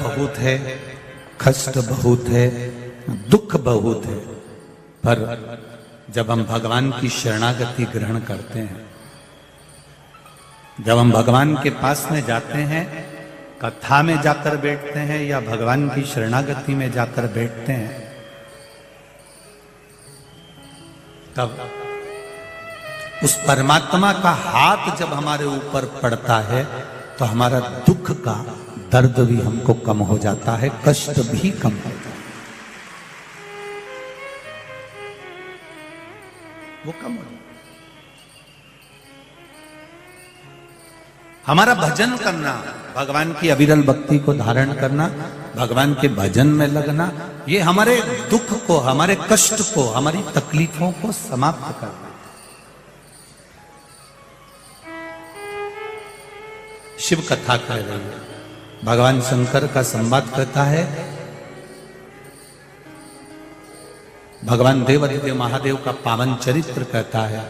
बहुत है, कष्ट बहुत है, दुख बहुत है, पर जब हम भगवान की शरणागति ग्रहण करते हैं, जब हम भगवान के पास में जाते हैं, कथा में जाकर बैठते हैं या भगवान की शरणागति में जाकर बैठते हैं, तब उस परमात्मा का हाथ जब हमारे ऊपर पड़ता है तो हमारा दुख का दर्द भी हमको कम हो जाता है, कष्ट भी कम हो जाता है, वो कम हो जाता है। हमारा भजन करना, भगवान की अविरल भक्ति को धारण करना, भगवान के भजन में लगना, ये हमारे दुख को, हमारे कष्ट को, हमारी तकलीफों को समाप्त करना। शिव कथा कह रही है, भगवान शंकर का संवाद कहता है, भगवान देव अधिदेव महादेव का पावन चरित्र कहता है।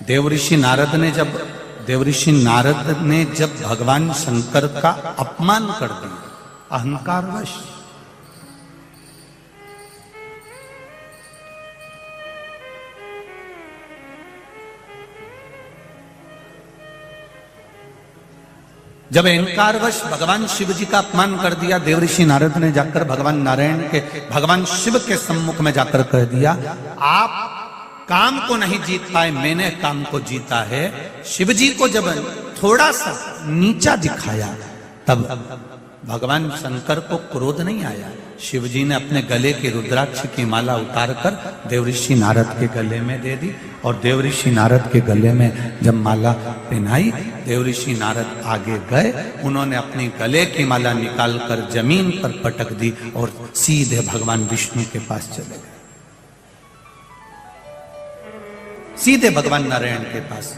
देवऋषि नारद ने जब भगवान शंकर का अपमान कर दिया अहंकारवश, जब अहंकारवश भगवान शिव जी का अपमान कर दिया, देवऋषि नारद ने जाकर भगवान शिव के सम्मुख में जाकर कह दिया, आप काम को नहीं जीत पाए, मैंने काम को जीता है। शिव जी को जब थोड़ा सा नीचा दिखाया, तब भगवान शंकर को क्रोध नहीं आया। शिव जी ने अपने गले की रुद्राक्ष की माला उतारकर देवऋषि नारद के गले में दे दी, और देवऋषि नारद के गले में जब माला पहनाई, देवऋषि नारद आगे गए, उन्होंने अपनी गले की माला निकालकर जमीन पर पटक दी और सीधे भगवान विष्णु के पास चले गए, सीधे भगवान नारायण के पास।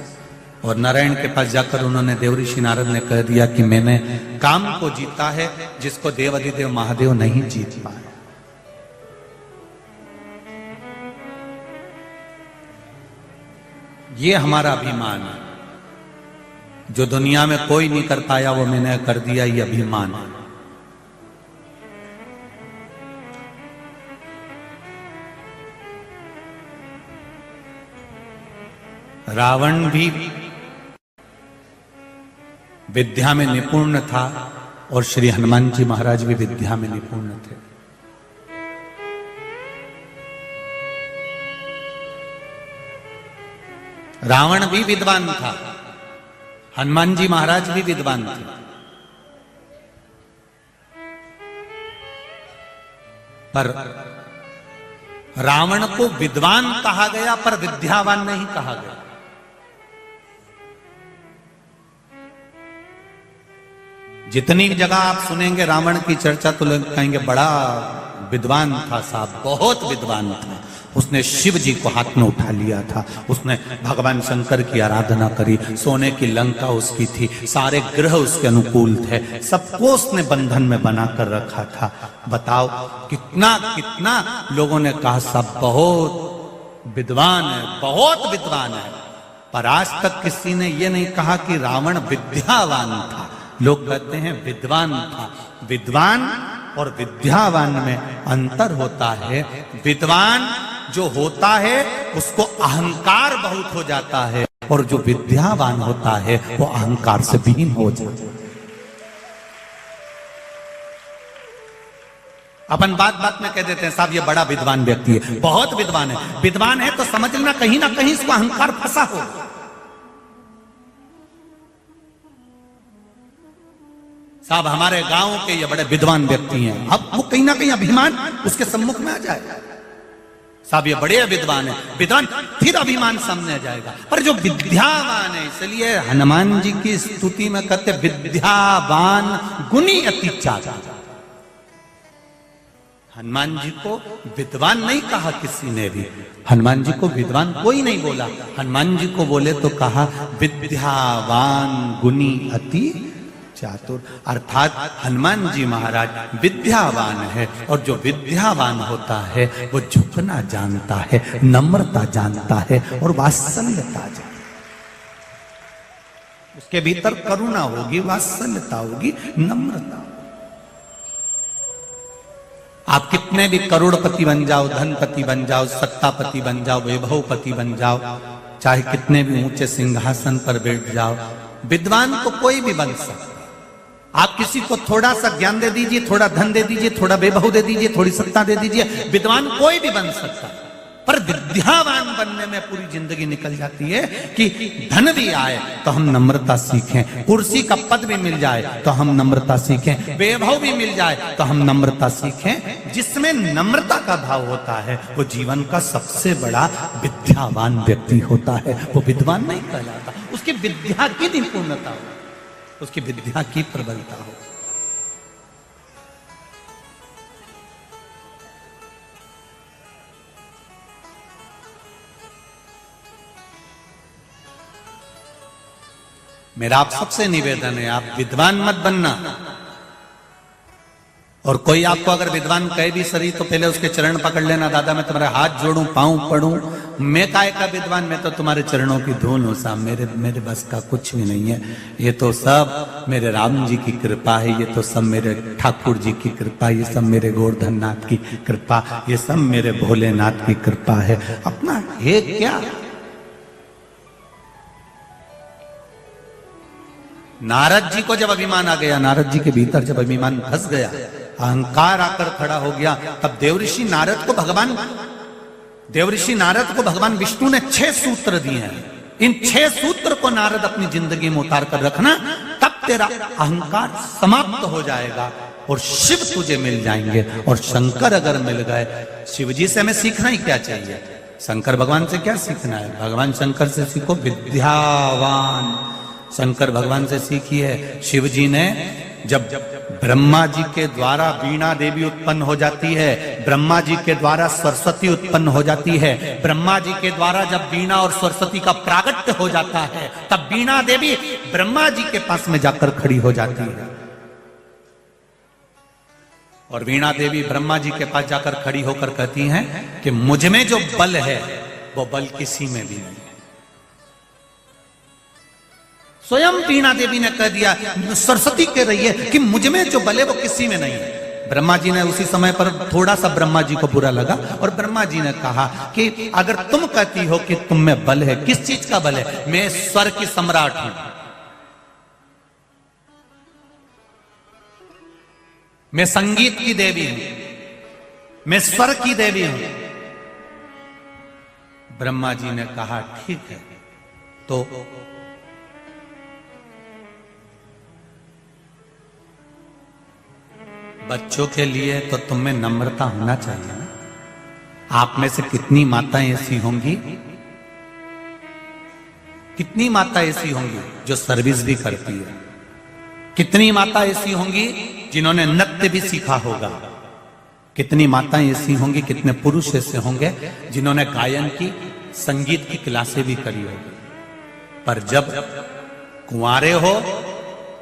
और नारायण के पास जाकर उन्होंने, देवऋषि नारद ने कह दिया कि मैंने काम को जीता है जिसको देव अधिदेव महादेव नहीं जीत पाए। ये हमारा अभिमान है, जो दुनिया में कोई नहीं कर पाया वो मैंने कर दिया, ये अभिमान है। रावण भी विद्या में निपुण था और श्री हनुमान जी महाराज भी विद्या में निपुण थे। रावण भी विद्वान था, हनुमान जी महाराज भी विद्वान थे, पर रावण को विद्वान कहा गया पर विद्यावान नहीं कहा गया। जितनी जगह आप सुनेंगे रावण की चर्चा तो लोग कहेंगे बड़ा विद्वान था साहब, बहुत विद्वान था, उसने शिव जी को हाथ में उठा लिया था, उसने भगवान शंकर की आराधना करी, सोने की लंका उसकी थी, सारे ग्रह उसके अनुकूल थे, सबको उसने बंधन में बनाकर रखा था। बताओ कितना कितना लोगों ने कहा सब बहुत विद्वान है, बहुत विद्वान है, पर आज तक किसी ने यह नहीं कहा कि रावण विद्यावान था। लोग कहते हैं विद्वान था। विद्वान और विद्यावान में अंतर होता है। विद्वान जो होता है उसको अहंकार बहुत हो जाता है, और जो विद्यावान होता है वो अहंकार से विहीन हो जाता है। अपन बात बात में कह देते हैं साहब ये बड़ा विद्वान व्यक्ति है, बहुत विद्वान है। विद्वान है तो समझ लेना कहीं ना कहीं इसको अहंकार फंसा हो। साहब हमारे गांव के ये बड़े विद्वान व्यक्ति हैं, अब वो कहीं ना कहीं अभिमान उसके सम्मुख में आ जाएगा। साहब ये बड़े विद्वान है, विद्वान, फिर अभिमान सामने आ जाएगा। पर जो विद्यावान है, इसलिए हनुमान जी की स्तुति में कहते विद्यावान गुणी अति चाचा। हनुमान जी को विद्वान नहीं कहा किसी ने भी, हनुमान जी को विद्वान कोई नहीं बोला। हनुमान जी को बोले तो कहा विद्यावान गुणी अति चातुर, अर्थात हनुमान जी महाराज विद्यावान है, और जो विद्यावान होता है वो झुकना जानता है, नम्रता जानता है और वात्सल्यता जानता है। उसके भीतर करुणा होगी, वात्सल्यता होगी, नम्रता। आप कितने भी करोड़पति बन जाओ, धनपति बन जाओ, सत्तापति बन जाओ, वैभवपति बन जाओ, चाहे कितने भी ऊंचे सिंहासन पर बैठ जाओ, विद्वान को कोई भी बन सकता। आप किसी को थोड़ा सा ज्ञान दे दीजिए, थोड़ा धन दे दीजिए, थोड़ा वैभव दे दीजिए, थोड़ी सत्ता दे दीजिए, विद्वान कोई भी बन सकता। पर विद्यावान बनने में पूरी जिंदगी निकल जाती है कि धन भी आए तो हम नम्रता सीखें, कुर्सी का पद भी मिल जाए तो हम नम्रता सीखें, वैभव भी मिल जाए तो हम नम्रता सीखें। जिसमें नम्रता का भाव होता है वो जीवन का सबसे बड़ा विद्यावान व्यक्ति होता है। वो विद्वान नहीं कहलाता, उसकी विद्या की निपुणता हो, उसकी विद्या की प्रबलता हो। मेरा आप सबसे निवेदन है, आप विद्वान मत बनना। और कोई आपको अगर विद्वान कहे भी सही तो पहले उसके चरण पकड़ लेना, दादा मैं तुम्हारे हाथ जोड़ूं, पांव पड़ूं, मैं काय का विद्वान, मैं तो तुम्हारे चरणों की धूल हूं साहब, मेरे बस का कुछ भी नहीं है। ये तो सब मेरे राम जी की कृपा है, ये तो सब मेरे ठाकुर जी की कृपा, ये सब मेरे गोवर्धन नाथ की कृपा, ये सब मेरे भोलेनाथ की कृपा है। अपना है क्या? नारद जी को जब अभिमान आ गया, नारद जी के भीतर जब अभिमान फंस गया, अहंकार आकर खड़ा हो गया, तब देवऋषि नारद को भगवान विष्णु ने 6 सूत्र दिए हैं। इन 6 सूत्र को नारद अपनी जिंदगी में उतार कर रखना, तब तेरा अहंकार समाप्त हो जाएगा और शिव तुझे मिल जाएंगे। और शंकर अगर मिल गए, शिव जी से हमें सीखना ही क्या चाहिए? शंकर भगवान से क्या सीखना है? भगवान शंकर से सीखो विद्यावान, शंकर भगवान से सीखिए। शिव जी ने जब ब्रह्मा जी के द्वारा वीणा देवी उत्पन्न हो जाती है, ब्रह्मा जी के द्वारा सरस्वती उत्पन्न हो जाती है, ब्रह्मा जी के द्वारा जब वीणा और सरस्वती का प्रागट्य हो जाता है, तब वीणा देवी ब्रह्मा जी के पास में जाकर खड़ी हो जाती है। और वीणा देवी ब्रह्मा जी के पास जाकर खड़ी होकर कहती हैं कि मुझ में जो बल है वो बल किसी में भी नहीं। स्वयं वीणा देवी ने कह दिया, सरस्वती कह रही है कि मुझ में जो बल है वो किसी में नहीं है। ब्रह्मा जी ने उसी समय पर थोड़ा सा ब्रह्मा जी को बुरा लगा और ब्रह्मा जी ने कहा कि अगर तुम कहती हो कि तुम में बल है, किस चीज का बल है? मैं स्वर की सम्राट हूं, मैं संगीत की देवी हूं, मैं स्वर की देवी हूं। ब्रह्मा जी ने कहा ठीक है, तो बच्चों के लिए तो तुम्हें नम्रता होना चाहिए ना। आप में से कितनी माताएं ऐसी होंगी, कितनी माता ऐसी होंगी जो सर्विस भी करती है? कितनी माता ऐसी होंगी जिन्होंने नृत्य भी सीखा होगा? कितनी माताएं ऐसी होंगी, कितने पुरुष ऐसे होंगे जिन्होंने गायन की, संगीत की क्लासें भी करी होगी? पर जब कुंवारे हो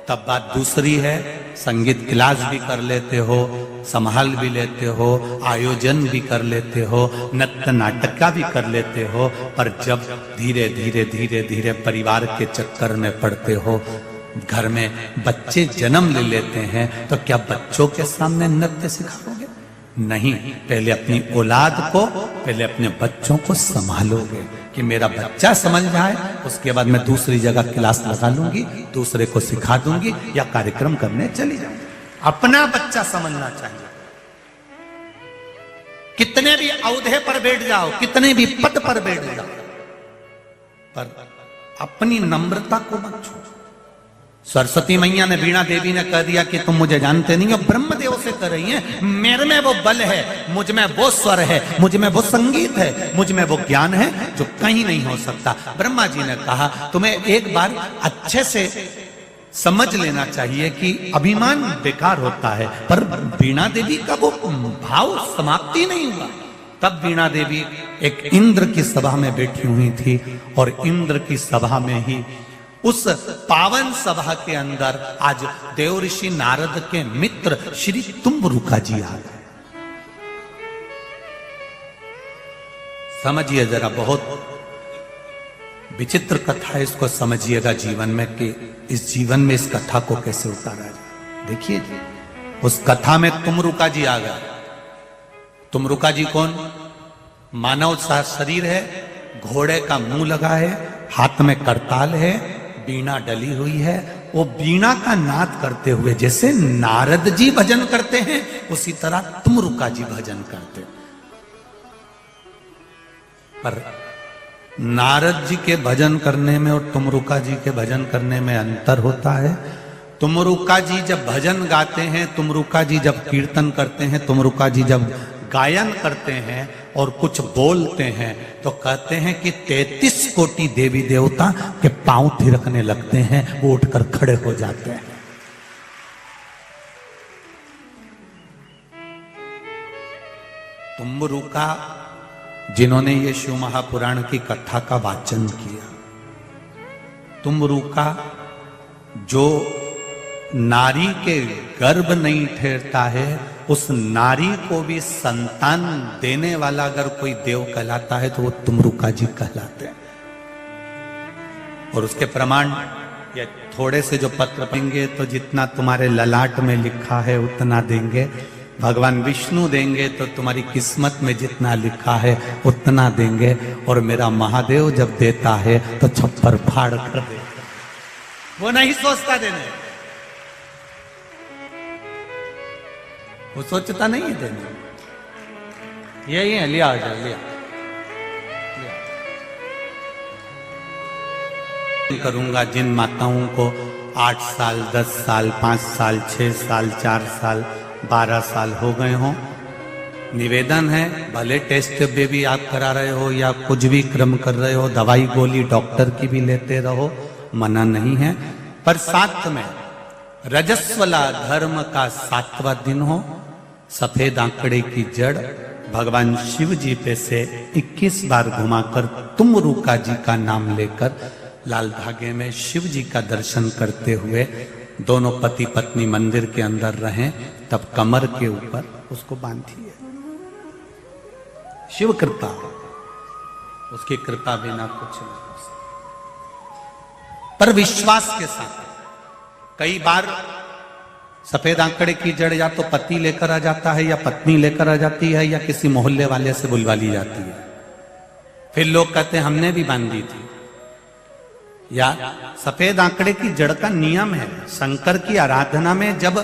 तब बात दूसरी है। संगीत क्लास भी कर लेते हो, संभाल भी लेते हो, आयोजन भी कर लेते हो, नृत्य नाटक का भी कर लेते हो, पर जब धीरे धीरे धीरे धीरे परिवार के चक्कर में पड़ते हो, घर में बच्चे जन्म ले लेते हैं, तो क्या बच्चों के सामने नृत्य सिखाओगे? नहीं, पहले अपनी औलाद को, पहले अपने बच्चों को संभालोगे कि मेरा बच्चा समझ जाए, उसके बाद मैं दूसरी जगह क्लास लगा लूंगी, दूसरे को सिखा दूंगी या कार्यक्रम करने चली जाऊंगी। अपना बच्चा समझना चाहिए। कितने भी औहदे पर बैठ जाओ, कितने भी पद पर बैठ जाओ, पर अपनी नम्रता को मत छोड़ो। सरस्वती मैया ने, वीणा देवी ने कह दिया कि तुम मुझे जानते नहीं हो। ब्रह्मदेव से कह रही हैं मेरे में वो बल है, मुझ में वो स्वर है, मुझ में वो संगीत है, मुझ में वो ज्ञान है जो कहीं नहीं हो सकता। ब्रह्मा जी ने कहा तुम्हें एक बार अच्छे से समझ लेना चाहिए कि अभिमान बेकार होता है। पर वीणा देवी का वो भाव समाप्ति नहीं हुआ। तब वीणा देवी एक इंद्र की सभा में बैठी हुई थी और इंद्र की सभा में ही, उस पावन सभा के अंदर आज देवऋषि नारद के मित्र श्री तुम्बरुका जी आ गए। समझिए जरा, बहुत विचित्र कथा है, इसको समझिएगा जीवन में कि इस जीवन में इस कथा को कैसे उतारा जाए। देखिए जी, उस कथा में तुम्बरुका जी आ गए तुमरुका जी कौन? मानव सा शरीर है, घोड़े का मुंह लगा है, हाथ में करताल है, बीणा डली हुई है। वो बीणा का नाद करते हुए जैसे नारद जी भजन करते हैं, उसी तरह तुमरुका जी भजन करते हैं। पर नारद जी के भजन करने में और तुमरुका जी के भजन करने में अंतर होता है। तुमरुका जी जब भजन गाते हैं, तुमरुका जी जब कीर्तन करते हैं, तुमरुका जी जब गायन करते हैं और कुछ बोलते हैं, तो कहते हैं कि 33 कोटि देवी देवता के पांव थिरकने लगते हैं, वो उठकर खड़े हो जाते हैं। तुमरुका जिन्होंने ये शिव महापुराण की कथा का वाचन किया, तुमरुका जो नारी के गर्भ नहीं ठहरता है, उस नारी को भी संतान देने वाला अगर कोई देव कहलाता है तो वो तुमरुका जी कहलाते हैं। और उसके प्रमाण ये थोड़े से जो पत्र पढ़ेंगे, तो जितना तुम्हारे ललाट में लिखा है उतना देंगे। भगवान विष्णु देंगे तो तुम्हारी किस्मत में जितना लिखा है उतना देंगे। और मेरा महादेव जब देता है तो छप्पर फाड़ कर देता, वो नहीं सोचता देने, वो सोचता नहीं है देने। यही है, लिया लिया करूंगा। जिन माताओं को 8 साल, 10 साल, 5 साल, 6 साल, 4 साल, 12 साल हो गए हों, निवेदन है, भले टेस्ट बेबी आप करा रहे हो या कुछ भी क्रम कर रहे हो, दवाई गोली डॉक्टर की भी लेते रहो, मना नहीं है, पर साथ में रजस्वला धर्म का 7वां दिन हो, सफेद आंकड़े की जड़ भगवान शिव जी पे से 21 बार घुमाकर तुमरुका जी का नाम लेकर लाल धागे में शिव जी का दर्शन करते हुए दोनों पति पत्नी मंदिर के अंदर रहें, तब कमर के ऊपर उसको बांधिए। शिव कृपा, उसकी कृपा बिना कुछ नहीं हो सकता। पर विश्वास के साथ कई बार सफेद आंकड़े की जड़ या तो पति लेकर आ जाता है, या पत्नी लेकर आ जाती है, या किसी मोहल्ले वाले से बुलवा ली जाती है। फिर लोग कहते हैं हमने भी बांधी थी। या सफेद आंकड़े की जड़ का नियम है, शंकर की आराधना में जब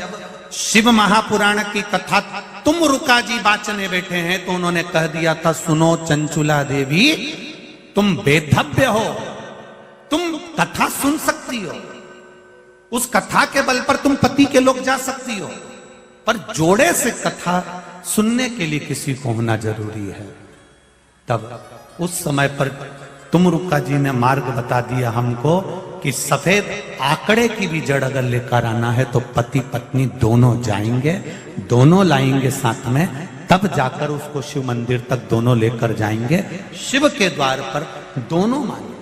शिव महापुराण की कथा तुमरुका जी वाचने बैठे हैं, तो उन्होंने कह दिया था, सुनो चंचुला देवी, तुम बेधव्य हो, तुम कथा सुन सकती हो, उस कथा के बल पर तुम पति के लोग जा सकती हो, पर जोड़े से कथा सुनने के लिए किसी को होना जरूरी है। तब उस समय पर तुमरुका जी ने मार्ग बता दिया हमको कि सफेद आंकड़े की भी जड़ अगर लेकर आना है तो पति पत्नी दोनों जाएंगे, दोनों लाएंगे साथ में, तब जाकर उसको शिव मंदिर तक दोनों लेकर जाएंगे। शिव के द्वार पर दोनों मानेंगे।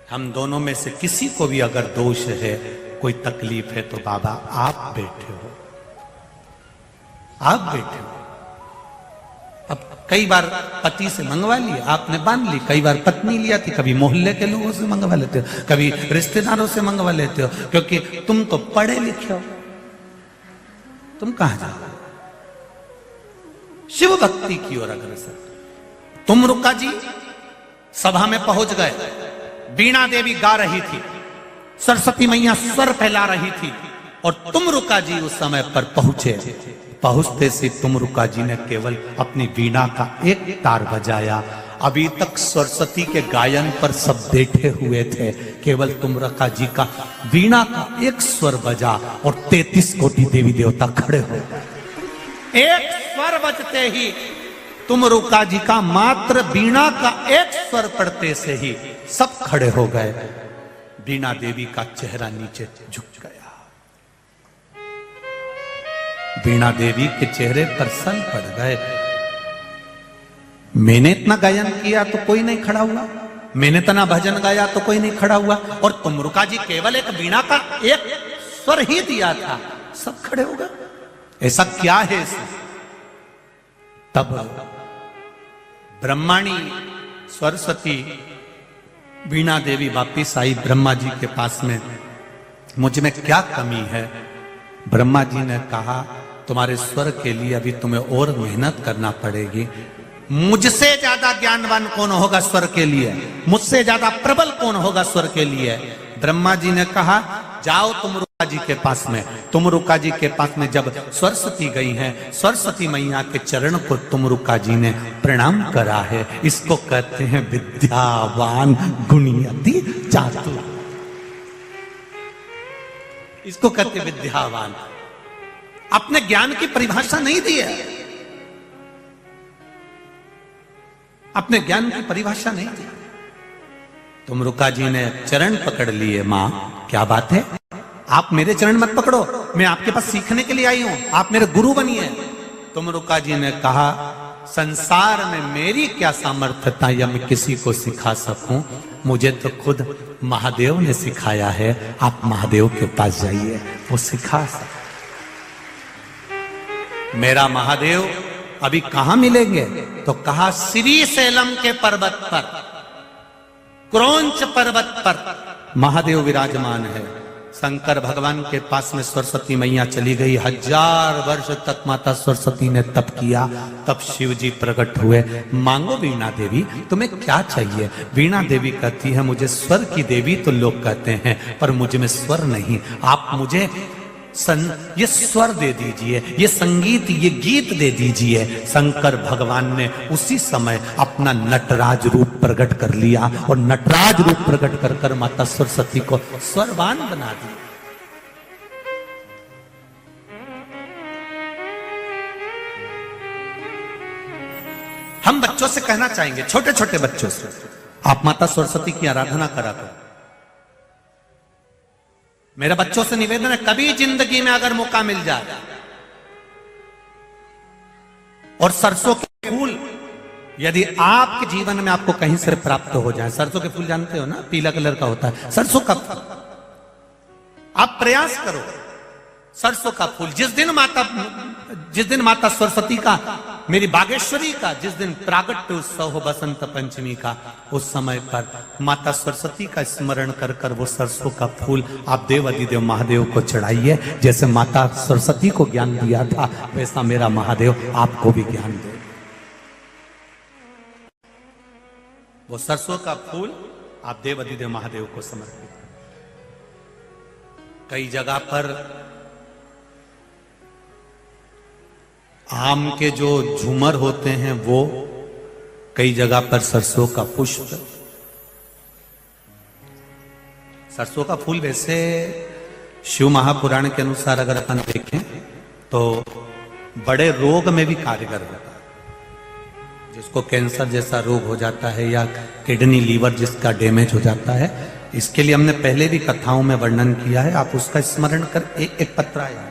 हम दोनों में से किसी को भी अगर दोष है, कोई तकलीफ है, तो बाबा आप बैठे हो, आप बैठे हो। अब कई बार पति से मंगवा लिया, आपने बांध ली, कई बार पत्नी लिया थी, कभी मोहल्ले के लोगों से मंगवा लेते हो, कभी रिश्तेदारों से मंगवा लेते हो, क्योंकि तुम तो पढ़े लिखे हो, तुम कहां जाओ? शिव भक्ति की ओर अग्रसर। तुमरुका जी सभा में पहुंच गए, बीणा देवी गा रही थी, सरस्वती मैया स्वर फैला रही थी, और तुमरुका जी उस समय पर पहुंचे। पहुंचते से तुमरुका जी ने केवल अपनी वीणा का एक तार बजाया। अभी तक सरस्वती के गायन पर सब बैठे हुए थे, केवल तुमरुका जी का वीणा का एक स्वर बजा और 33 कोटि देवी देवता खड़े हो गए। एक स्वर बजते ही, तुमरुका जी का मात्र वीणा का एक स्वर पड़ते से ही सब खड़े हो गए। वीणा देवी का चेहरा नीचे झुक गया। वीणा देवी के चेहरे पर सल पड़ गए। मैंने इतना गायन किया तो कोई नहीं खड़ा हुआ, मैंने इतना भजन गाया तो कोई नहीं खड़ा हुआ, और तुमरुका जी केवल एक वीणा का एक स्वर ही दिया था, सब खड़े हो गए। ऐसा क्या है इसमें? तब ब्रह्माणी सरस्वती वीणा देवी वापिस आई ब्रह्मा जी के पास में, मुझ में क्या कमी है? ब्रह्मा जी ने कहा, तुम्हारे स्वर के लिए अभी तुम्हें और मेहनत करना पड़ेगी। मुझसे ज्यादा ज्ञानवान कौन होगा स्वर के लिए? मुझसे ज्यादा प्रबल कौन होगा स्वर के लिए? ब्रह्मा जी ने कहा जाओ तुमरुका जी के पास में। तुमरुका जी के पास में जब सरस्वती गई हैं, सरस्वती मैया के चरण को तुमरुका जी ने प्रणाम करा है। इसको कहते हैं विद्यावान गुणियति चातुर। इसको कहते हैं विद्यावान। अपने ज्ञान की परिभाषा नहीं दी है, अपने ज्ञान की परिभाषा नहीं दी। तुमरुका जी ने चरण पकड़ लिए। मां क्या बात है, आप मेरे चरण मत पकड़ो, मैं आपके पास सीखने के लिए आई हूं, आप मेरे गुरु बनिए। तुमरुका जी ने कहा संसार में मेरी क्या सामर्थ्यता या मैं किसी को सिखा सकूं, मुझे तो खुद महादेव ने सिखाया है। आप महादेव के पास जाइए, वो सिखा सकते। मेरा महादेव अभी कहां मिलेंगे? तो कहा श्री सैलम के पर्वत पर, क्रौंच पर्वत पर महादेव विराजमान है। शंकर भगवान के पास में सरस्वती मैया चली गई। 1000 वर्ष तक माता सरस्वती ने तप किया। तब शिव जी प्रकट हुए। मांगो वीणा देवी, तुम्हें क्या चाहिए? वीणा देवी कहती है मुझे स्वर की देवी तो लोग कहते हैं, पर मुझे में स्वर नहीं। आप मुझे ये स्वर दे दीजिए, ये संगीत, ये गीत दे दीजिए। शंकर भगवान ने उसी समय अपना नटराज रूप प्रकट कर लिया और नटराज रूप प्रकट कर कर माता सरस्वती को स्वरवान बना दिया। हम बच्चों से कहना चाहेंगे, छोटे छोटे बच्चों से, आप माता सरस्वती की आराधना करा करो। मेरा बच्चों से निवेदन है, कभी जिंदगी में अगर मौका मिल जाए और सरसों के फूल यदि आपके जीवन में आपको कहीं से प्राप्त हो जाए, सरसों के फूल जानते हो ना, पीला कलर का होता है सरसों का फूल, आप प्रयास करो सरसों का फूल। जिस दिन माता सरस्वती का, मेरी बागेश्वरी का जिस दिन प्रागट्य उत्सव हो बसंत पंचमी का, उस समय पर माता सरस्वती का स्मरण कर कर वो सरसों का फूल आप देव अधिदेव महादेव को चढ़ाइए। जैसे माता सरस्वती को ज्ञान दिया था, वैसा मेरा महादेव आपको भी ज्ञान दे। वो सरसों का फूल आप देव अधिदेव महादेव को समर्पित। कई जगह पर आम के जो झूमर होते हैं वो, कई जगह पर सरसों का पुष्प, सरसों का फूल। वैसे शिव महापुराण के अनुसार अगर अपन देखें तो बड़े रोग में भी कारगर होता है। जिसको कैंसर जैसा रोग हो जाता है या किडनी लीवर जिसका डैमेज हो जाता है, इसके लिए हमने पहले भी कथाओं में वर्णन किया है। आप उसका स्मरण कर एक पत्र आया है,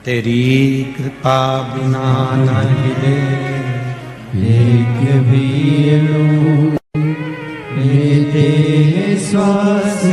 तेरी कृपा बिना न हिले एक भी लो, लेते श्वास